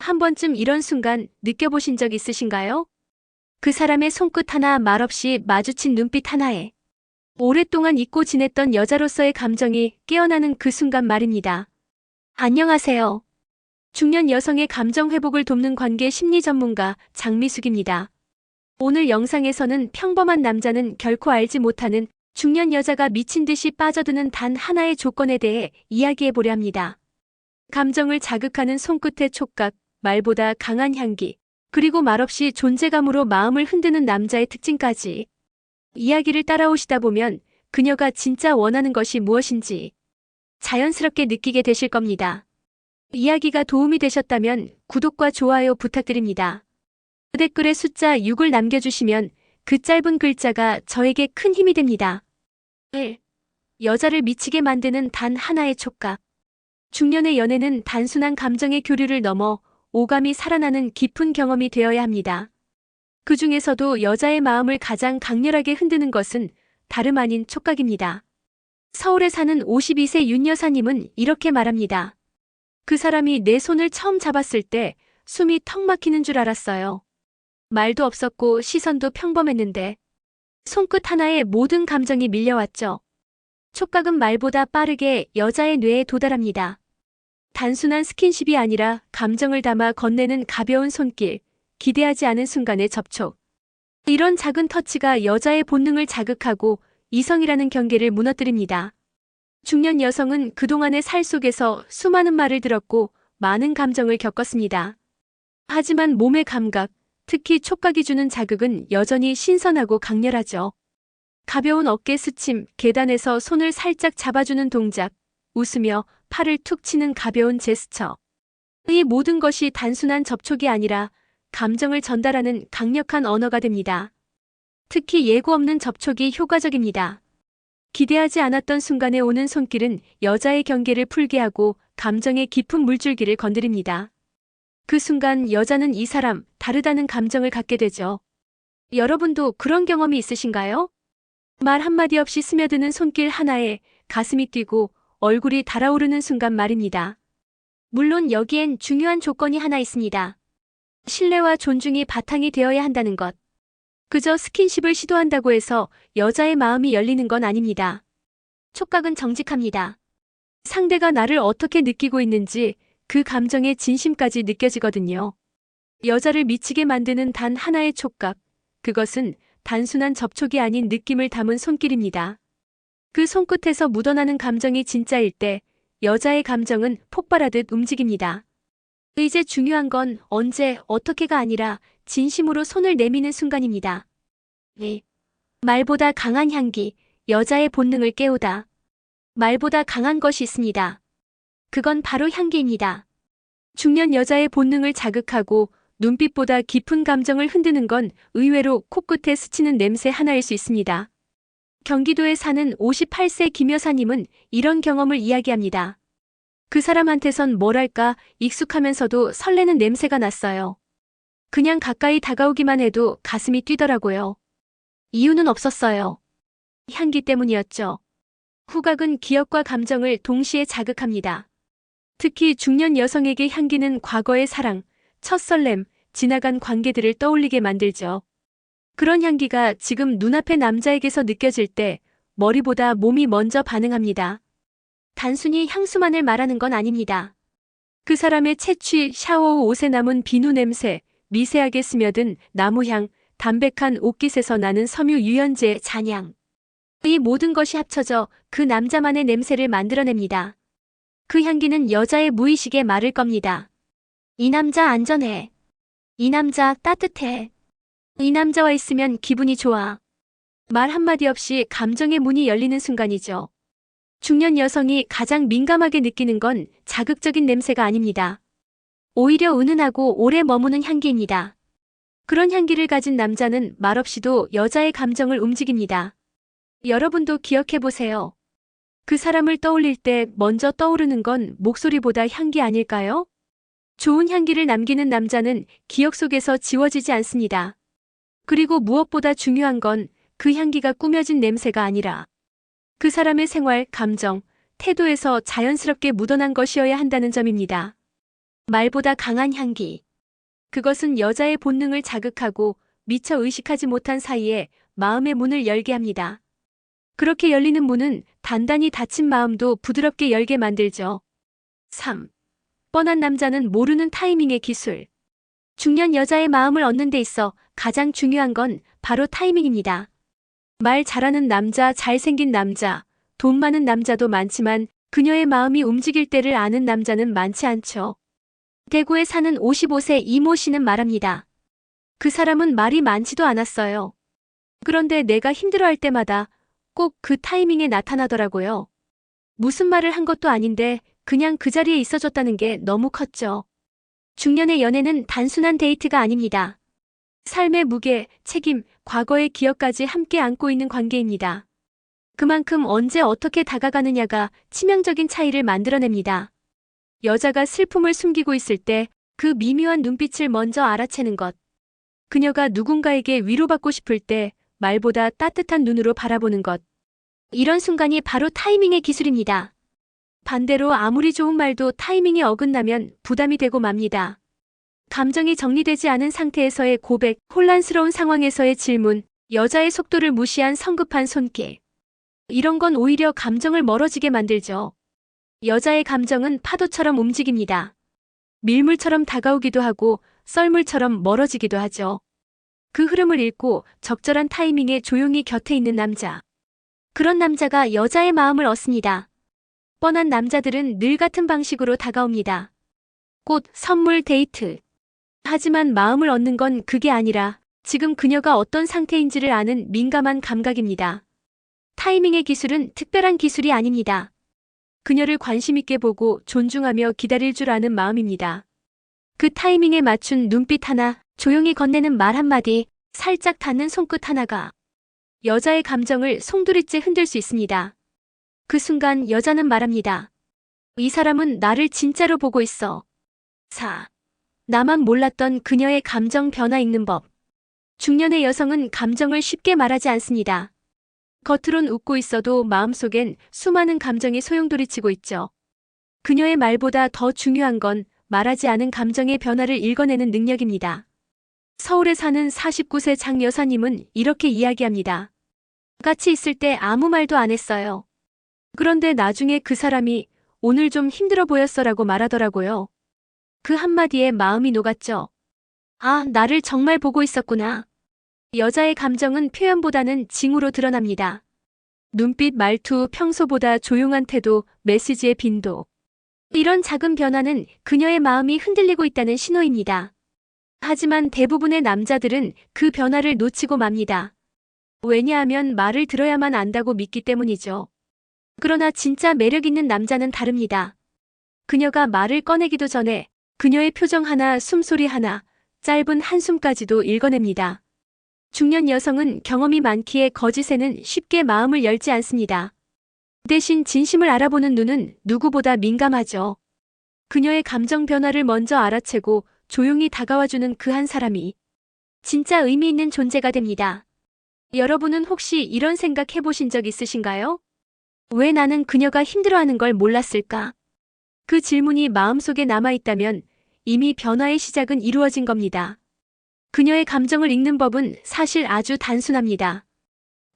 한 번쯤 이런 순간 느껴보신 적 있으신가요? 그 사람의 손끝 하나 말없이 마주친 눈빛 하나에 오랫동안 잊고 지냈던 여자로서의 감정이 깨어나는 그 순간 말입니다. 안녕하세요. 중년 여성의 감정 회복을 돕는 관계 심리 전문가 장미숙입니다. 오늘 영상에서는 평범한 남자는 결코 알지 못하는 중년 여자가 미친 듯이 빠져드는 단 하나의 조건에 대해 이야기해 보려 합니다. 감정을 자극하는 손끝의 촉각, 말보다 강한 향기, 그리고 말없이 존재감으로 마음을 흔드는 남자의 특징까지. 이야기를 따라오시다 보면 그녀가 진짜 원하는 것이 무엇인지 자연스럽게 느끼게 되실 겁니다. 이야기가 도움이 되셨다면 구독과 좋아요 부탁드립니다. 댓글에 숫자 6을 남겨주시면 그 짧은 글자가 저에게 큰 힘이 됩니다. 1. 여자를 미치게 만드는 단 하나의 촉각. 중년의 연애는 단순한 감정의 교류를 넘어 오감이 살아나는 깊은 경험이 되어야 합니다. 그 중에서도 여자의 마음을 가장 강렬하게 흔드는 것은 다름 아닌 촉각입니다. 서울에 사는 52세 윤 여사님은 이렇게 말합니다. 그 사람이 내 손을 처음 잡았을 때 숨이 턱 막히는 줄 알았어요. 말도 없었고 시선도 평범했는데 손끝 하나에 모든 감정이 밀려왔죠. 촉각은 말보다 빠르게 여자의 뇌에 도달합니다. 단순한 스킨십이 아니라 감정을 담아 건네는 가벼운 손길, 기대하지 않은 순간의 접촉. 이런 작은 터치가 여자의 본능을 자극하고 이성이라는 경계를 무너뜨립니다. 중년 여성은 그동안의 살 속에서 수많은 말을 들었고 많은 감정을 겪었습니다. 하지만 몸의 감각, 특히 촉각이 주는 자극은 여전히 신선하고 강렬하죠. 가벼운 어깨 스침, 계단에서 손을 살짝 잡아주는 동작, 웃으며 팔을 툭 치는 가벼운 제스처. 이 모든 것이 단순한 접촉이 아니라 감정을 전달하는 강력한 언어가 됩니다. 특히 예고 없는 접촉이 효과적입니다. 기대하지 않았던 순간에 오는 손길은 여자의 경계를 풀게 하고 감정의 깊은 물줄기를 건드립니다. 그 순간 여자는 이 사람, 다르다는 감정을 갖게 되죠. 여러분도 그런 경험이 있으신가요? 말 한마디 없이 스며드는 손길 하나에 가슴이 뛰고 얼굴이 달아오르는 순간 말입니다. 물론 여기엔 중요한 조건이 하나 있습니다. 신뢰와 존중이 바탕이 되어야 한다는 것. 그저 스킨십을 시도한다고 해서 여자의 마음이 열리는 건 아닙니다. 촉각은 정직합니다. 상대가 나를 어떻게 느끼고 있는지 그 감정의 진심까지 느껴지거든요. 여자를 미치게 만드는 단 하나의 촉각, 그것은 단순한 접촉이 아닌 느낌을 담은 손길입니다. 그 손끝에서 묻어나는 감정이 진짜일 때 여자의 감정은 폭발하듯 움직입니다. 이제 중요한 건 언제, 어떻게가 아니라 진심으로 손을 내미는 순간입니다. 네. 말보다 강한 향기, 여자의 본능을 깨우다. 말보다 강한 것이 있습니다. 그건 바로 향기입니다. 중년 여자의 본능을 자극하고 눈빛보다 깊은 감정을 흔드는 건 의외로 코끝에 스치는 냄새 하나일 수 있습니다. 경기도에 사는 58세 김 여사님은 이런 경험을 이야기합니다. 그 사람한테선 뭐랄까 익숙하면서도 설레는 냄새가 났어요. 그냥 가까이 다가오기만 해도 가슴이 뛰더라고요. 이유는 없었어요. 향기 때문이었죠. 후각은 기억과 감정을 동시에 자극합니다. 특히 중년 여성에게 향기는 과거의 사랑, 첫 설렘, 지나간 관계들을 떠올리게 만들죠. 그런 향기가 지금 눈앞의 남자에게서 느껴질 때 머리보다 몸이 먼저 반응합니다. 단순히 향수만을 말하는 건 아닙니다. 그 사람의 채취, 샤워 후 옷에 남은 비누 냄새, 미세하게 스며든 나무향, 담백한 옷깃에서 나는 섬유 유연제의 잔향. 이 모든 것이 합쳐져 그 남자만의 냄새를 만들어냅니다. 그 향기는 여자의 무의식에 마를 겁니다. 이 남자 안전해. 이 남자 따뜻해. 이 남자와 있으면 기분이 좋아. 말 한마디 없이 감정의 문이 열리는 순간이죠. 중년 여성이 가장 민감하게 느끼는 건 자극적인 냄새가 아닙니다. 오히려 은은하고 오래 머무는 향기입니다. 그런 향기를 가진 남자는 말없이도 여자의 감정을 움직입니다. 여러분도 기억해보세요. 그 사람을 떠올릴 때 먼저 떠오르는 건 목소리보다 향기 아닐까요? 좋은 향기를 남기는 남자는 기억 속에서 지워지지 않습니다. 그리고 무엇보다 중요한 건 그 향기가 꾸며진 냄새가 아니라 그 사람의 생활, 감정, 태도에서 자연스럽게 묻어난 것이어야 한다는 점입니다. 말보다 강한 향기. 그것은 여자의 본능을 자극하고 미처 의식하지 못한 사이에 마음의 문을 열게 합니다. 그렇게 열리는 문은 단단히 닫힌 마음도 부드럽게 열게 만들죠. 3. 뻔한 남자는 모르는 타이밍의 기술. 중년 여자의 마음을 얻는 데 있어 가장 중요한 건 바로 타이밍입니다. 말 잘하는 남자, 잘생긴 남자, 돈 많은 남자도 많지만 그녀의 마음이 움직일 때를 아는 남자는 많지 않죠. 대구에 사는 55세 이모 씨는 말합니다. 그 사람은 말이 많지도 않았어요. 그런데 내가 힘들어할 때마다 꼭 그 타이밍에 나타나더라고요. 무슨 말을 한 것도 아닌데 그냥 그 자리에 있어줬다는 게 너무 컸죠. 중년의 연애는 단순한 데이트가 아닙니다. 삶의 무게, 책임, 과거의 기억까지 함께 안고 있는 관계입니다. 그만큼 언제 어떻게 다가가느냐가 치명적인 차이를 만들어냅니다. 여자가 슬픔을 숨기고 있을 때 그 미묘한 눈빛을 먼저 알아채는 것. 그녀가 누군가에게 위로받고 싶을 때 말보다 따뜻한 눈으로 바라보는 것. 이런 순간이 바로 타이밍의 기술입니다. 반대로 아무리 좋은 말도 타이밍이 어긋나면 부담이 되고 맙니다. 감정이 정리되지 않은 상태에서의 고백, 혼란스러운 상황에서의 질문, 여자의 속도를 무시한 성급한 손길. 이런 건 오히려 감정을 멀어지게 만들죠. 여자의 감정은 파도처럼 움직입니다. 밀물처럼 다가오기도 하고 썰물처럼 멀어지기도 하죠. 그 흐름을 읽고 적절한 타이밍에 조용히 곁에 있는 남자. 그런 남자가 여자의 마음을 얻습니다. 뻔한 남자들은 늘 같은 방식으로 다가옵니다. 꽃, 선물, 데이트. 하지만 마음을 얻는 건 그게 아니라 지금 그녀가 어떤 상태인지를 아는 민감한 감각입니다. 타이밍의 기술은 특별한 기술이 아닙니다. 그녀를 관심 있게 보고 존중하며 기다릴 줄 아는 마음입니다. 그 타이밍에 맞춘 눈빛 하나, 조용히 건네는 말 한마디, 살짝 닿는 손끝 하나가 여자의 감정을 송두리째 흔들 수 있습니다. 그 순간 여자는 말합니다. 이 사람은 나를 진짜로 보고 있어. 4. 나만 몰랐던 그녀의 감정 변화 읽는 법. 중년의 여성은 감정을 쉽게 말하지 않습니다. 겉으론 웃고 있어도 마음속엔 수많은 감정이 소용돌이치고 있죠. 그녀의 말보다 더 중요한 건 말하지 않은 감정의 변화를 읽어내는 능력입니다. 서울에 사는 49세 장 여사님은 이렇게 이야기합니다. 같이 있을 때 아무 말도 안 했어요. 그런데 나중에 그 사람이 오늘 좀 힘들어 보였어라고 말하더라고요. 그 한마디에 마음이 녹았죠. 아, 나를 정말 보고 있었구나. 여자의 감정은 표현보다는 징후로 드러납니다. 눈빛, 말투, 평소보다 조용한 태도, 메시지의 빈도. 이런 작은 변화는 그녀의 마음이 흔들리고 있다는 신호입니다. 하지만 대부분의 남자들은 그 변화를 놓치고 맙니다. 왜냐하면 말을 들어야만 안다고 믿기 때문이죠. 그러나 진짜 매력 있는 남자는 다릅니다. 그녀가 말을 꺼내기도 전에 그녀의 표정 하나, 숨소리 하나, 짧은 한숨까지도 읽어냅니다. 중년 여성은 경험이 많기에 거짓에는 쉽게 마음을 열지 않습니다. 대신 진심을 알아보는 눈은 누구보다 민감하죠. 그녀의 감정 변화를 먼저 알아채고 조용히 다가와주는 그 한 사람이 진짜 의미 있는 존재가 됩니다. 여러분은 혹시 이런 생각 해보신 적 있으신가요? 왜 나는 그녀가 힘들어하는 걸 몰랐을까? 그 질문이 마음속에 남아있다면 이미 변화의 시작은 이루어진 겁니다. 그녀의 감정을 읽는 법은 사실 아주 단순합니다.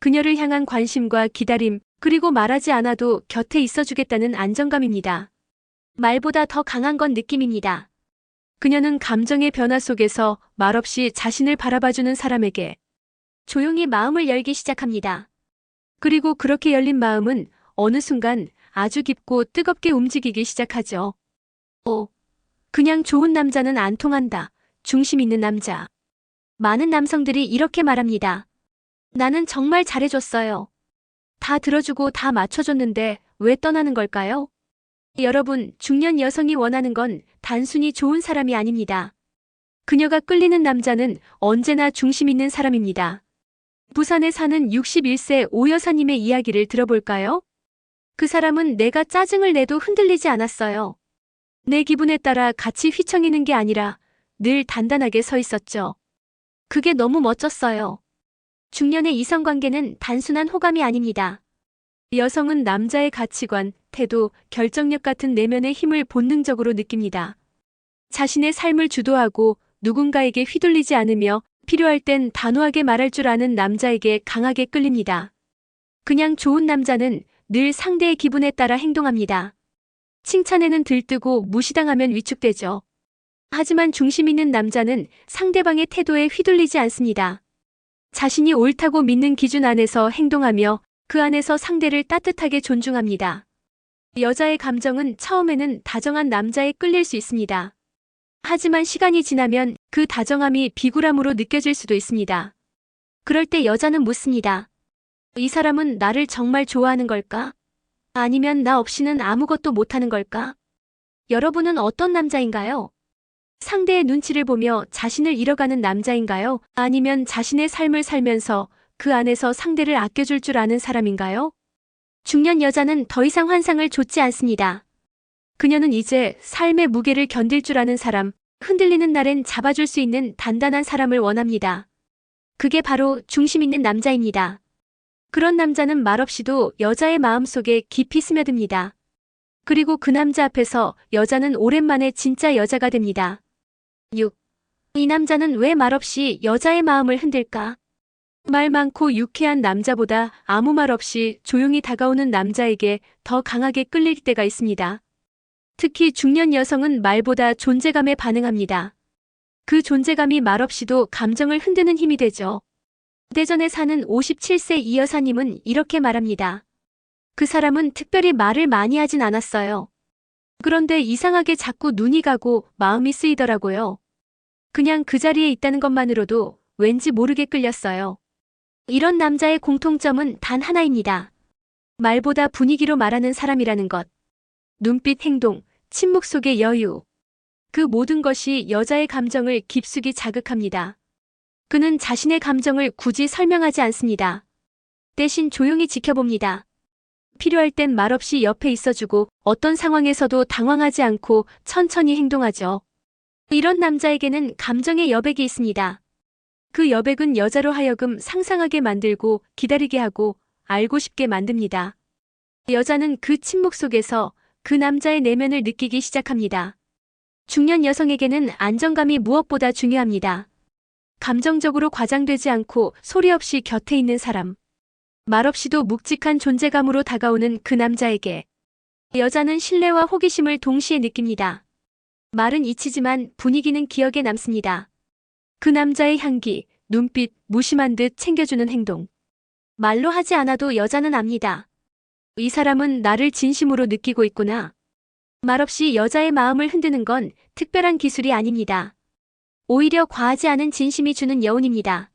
그녀를 향한 관심과 기다림, 그리고 말하지 않아도 곁에 있어주겠다는 안정감입니다. 말보다 더 강한 건 느낌입니다. 그녀는 감정의 변화 속에서 말없이 자신을 바라봐주는 사람에게 조용히 마음을 열기 시작합니다. 그리고 그렇게 열린 마음은 어느 순간 아주 깊고 뜨겁게 움직이기 시작하죠. 그냥 좋은 남자는 안 통한다. 중심 있는 남자. 많은 남성들이 이렇게 말합니다. 나는 정말 잘해줬어요. 다 들어주고 다 맞춰줬는데 왜 떠나는 걸까요? 여러분, 중년 여성이 원하는 건 단순히 좋은 사람이 아닙니다. 그녀가 끌리는 남자는 언제나 중심 있는 사람입니다. 부산에 사는 61세 오 여사님의 이야기를 들어볼까요? 그 사람은 내가 짜증을 내도 흔들리지 않았어요. 내 기분에 따라 같이 휘청이는 게 아니라 늘 단단하게 서 있었죠. 그게 너무 멋졌어요. 중년의 이성관계는 단순한 호감이 아닙니다. 여성은 남자의 가치관, 태도, 결정력 같은 내면의 힘을 본능적으로 느낍니다. 자신의 삶을 주도하고 누군가에게 휘둘리지 않으며 필요할 땐 단호하게 말할 줄 아는 남자에게 강하게 끌립니다. 그냥 좋은 남자는 늘 상대의 기분에 따라 행동합니다. 칭찬에는 들뜨고 무시당하면 위축되죠. 하지만 중심 있는 남자는 상대방의 태도에 휘둘리지 않습니다. 자신이 옳다고 믿는 기준 안에서 행동하며 그 안에서 상대를 따뜻하게 존중합니다. 여자의 감정은 처음에는 다정한 남자에 끌릴 수 있습니다. 하지만 시간이 지나면 그 다정함이 비굴함으로 느껴질 수도 있습니다. 그럴 때 여자는 묻습니다. 이 사람은 나를 정말 좋아하는 걸까? 아니면 나 없이는 아무것도 못하는 걸까? 여러분은 어떤 남자인가요? 상대의 눈치를 보며 자신을 잃어가는 남자인가요? 아니면 자신의 삶을 살면서 그 안에서 상대를 아껴줄 줄 아는 사람인가요? 중년 여자는 더 이상 환상을 좇지 않습니다. 그녀는 이제 삶의 무게를 견딜 줄 아는 사람, 흔들리는 날엔 잡아줄 수 있는 단단한 사람을 원합니다. 그게 바로 중심 있는 남자입니다. 그런 남자는 말없이도 여자의 마음속에 깊이 스며듭니다. 그리고 그 남자 앞에서 여자는 오랜만에 진짜 여자가 됩니다. 6. 이 남자는 왜 말없이 여자의 마음을 흔들까? 말 많고 유쾌한 남자보다 아무 말 없이 조용히 다가오는 남자에게 더 강하게 끌릴 때가 있습니다. 특히 중년 여성은 말보다 존재감에 반응합니다. 그 존재감이 말없이도 감정을 흔드는 힘이 되죠. 대전에 사는 57세 이 여사님은 이렇게 말합니다. 그 사람은 특별히 말을 많이 하진 않았어요. 그런데 이상하게 자꾸 눈이 가고 마음이 쓰이더라고요. 그냥 그 자리에 있다는 것만으로도 왠지 모르게 끌렸어요. 이런 남자의 공통점은 단 하나입니다. 말보다 분위기로 말하는 사람이라는 것. 눈빛, 행동, 침묵 속의 여유. 그 모든 것이 여자의 감정을 깊숙이 자극합니다. 그는 자신의 감정을 굳이 설명하지 않습니다. 대신 조용히 지켜봅니다. 필요할 땐 말없이 옆에 있어주고 어떤 상황에서도 당황하지 않고 천천히 행동하죠. 이런 남자에게는 감정의 여백이 있습니다. 그 여백은 여자로 하여금 상상하게 만들고 기다리게 하고 알고 싶게 만듭니다. 여자는 그 침묵 속에서 그 남자의 내면을 느끼기 시작합니다. 중년 여성에게는 안정감이 무엇보다 중요합니다. 감정적으로 과장되지 않고 소리 없이 곁에 있는 사람. 말없이도 묵직한 존재감으로 다가오는 그 남자에게 여자는 신뢰와 호기심을 동시에 느낍니다. 말은 잊히지만 분위기는 기억에 남습니다. 그 남자의 향기, 눈빛, 무심한 듯 챙겨주는 행동. 말로 하지 않아도 여자는 압니다. 이 사람은 나를 진심으로 느끼고 있구나. 말없이 여자의 마음을 흔드는 건 특별한 기술이 아닙니다. 오히려 과하지 않은 진심이 주는 여운입니다.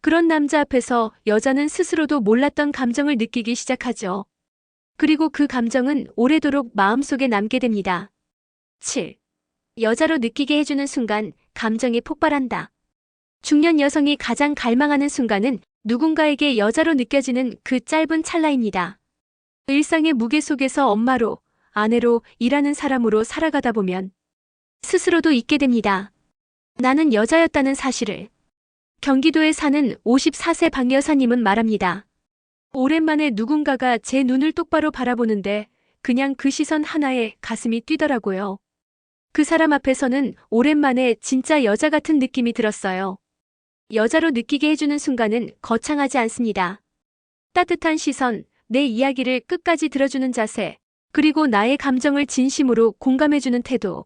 그런 남자 앞에서 여자는 스스로도 몰랐던 감정을 느끼기 시작하죠. 그리고 그 감정은 오래도록 마음속에 남게 됩니다. 7. 여자로 느끼게 해주는 순간 감정이 폭발한다. 중년 여성이 가장 갈망하는 순간은 누군가에게 여자로 느껴지는 그 짧은 찰나입니다. 일상의 무게 속에서 엄마로, 아내로, 일하는 사람으로 살아가다 보면 스스로도 잊게 됩니다. 나는 여자였다는 사실을. 경기도에 사는 54세 박 여사님은 말합니다. 오랜만에 누군가가 제 눈을 똑바로 바라보는데 그냥 그 시선 하나에 가슴이 뛰더라고요. 그 사람 앞에서는 오랜만에 진짜 여자 같은 느낌이 들었어요. 여자로 느끼게 해주는 순간은 거창하지 않습니다. 따뜻한 시선, 내 이야기를 끝까지 들어주는 자세, 그리고 나의 감정을 진심으로 공감해주는 태도.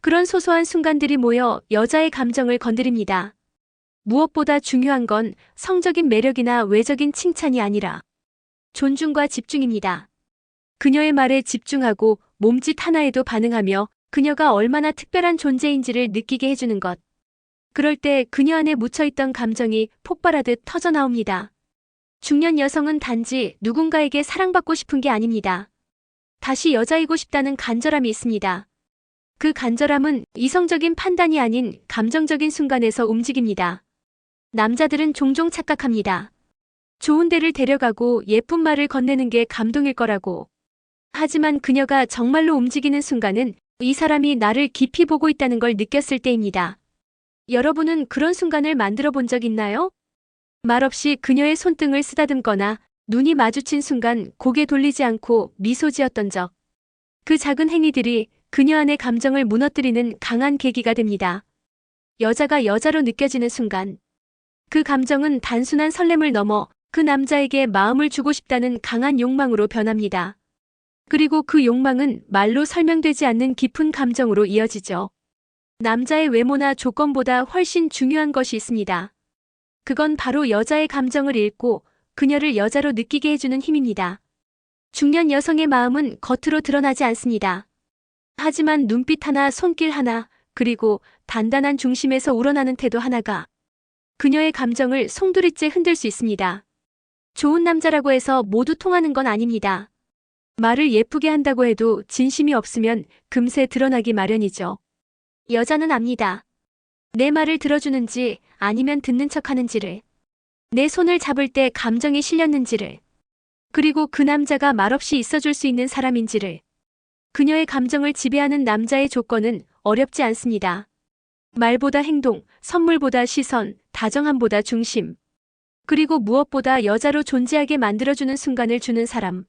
그런 소소한 순간들이 모여 여자의 감정을 건드립니다. 무엇보다 중요한 건 성적인 매력이나 외적인 칭찬이 아니라 존중과 집중입니다. 그녀의 말에 집중하고 몸짓 하나에도 반응하며 그녀가 얼마나 특별한 존재인지를 느끼게 해주는 것. 그럴 때 그녀 안에 묻혀있던 감정이 폭발하듯 터져나옵니다. 중년 여성은 단지 누군가에게 사랑받고 싶은 게 아닙니다. 다시 여자이고 싶다는 간절함이 있습니다. 그 간절함은 이성적인 판단이 아닌 감정적인 순간에서 움직입니다. 남자들은 종종 착각합니다. 좋은 데를 데려가고 예쁜 말을 건네는 게 감동일 거라고. 하지만 그녀가 정말로 움직이는 순간은 이 사람이 나를 깊이 보고 있다는 걸 느꼈을 때입니다. 여러분은 그런 순간을 만들어 본 적 있나요? 말없이 그녀의 손등을 쓰다듬거나 눈이 마주친 순간 고개 돌리지 않고 미소 지었던 적. 그 작은 행위들이 그녀 안의 감정을 무너뜨리는 강한 계기가 됩니다. 여자가 여자로 느껴지는 순간 그 감정은 단순한 설렘을 넘어 그 남자에게 마음을 주고 싶다는 강한 욕망으로 변합니다. 그리고 그 욕망은 말로 설명되지 않는 깊은 감정으로 이어지죠. 남자의 외모나 조건보다 훨씬 중요한 것이 있습니다. 그건 바로 여자의 감정을 읽고 그녀를 여자로 느끼게 해주는 힘입니다. 중년 여성의 마음은 겉으로 드러나지 않습니다. 하지만 눈빛 하나, 손길 하나, 그리고 단단한 중심에서 우러나는 태도 하나가 그녀의 감정을 송두리째 흔들 수 있습니다. 좋은 남자라고 해서 모두 통하는 건 아닙니다. 말을 예쁘게 한다고 해도 진심이 없으면 금세 드러나기 마련이죠. 여자는 압니다. 내 말을 들어주는지 아니면 듣는 척 하는지를. 내 손을 잡을 때 감정이 실렸는지를. 그리고 그 남자가 말없이 있어줄 수 있는 사람인지를. 그녀의 감정을 지배하는 남자의 조건은 어렵지 않습니다. 말보다 행동, 선물보다 시선, 다정함보다 중심. 그리고 무엇보다 여자로 존재하게 만들어주는 순간을 주는 사람.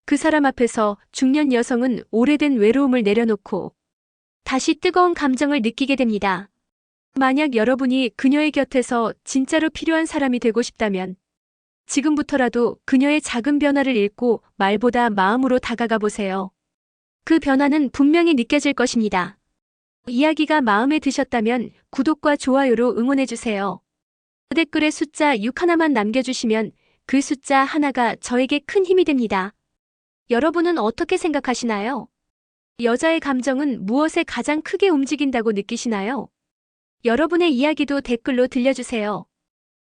그 사람 앞에서 중년 여성은 오래된 외로움을 내려놓고 다시 뜨거운 감정을 느끼게 됩니다. 만약 여러분이 그녀의 곁에서 진짜로 필요한 사람이 되고 싶다면 지금부터라도 그녀의 작은 변화를 읽고 말보다 마음으로 다가가 보세요. 그 변화는 분명히 느껴질 것입니다. 이야기가 마음에 드셨다면 구독과 좋아요로 응원해주세요. 댓글에 숫자 6 하나만 남겨주시면 그 숫자 하나가 저에게 큰 힘이 됩니다. 여러분은 어떻게 생각하시나요? 여자의 감정은 무엇에 가장 크게 움직인다고 느끼시나요? 여러분의 이야기도 댓글로 들려주세요.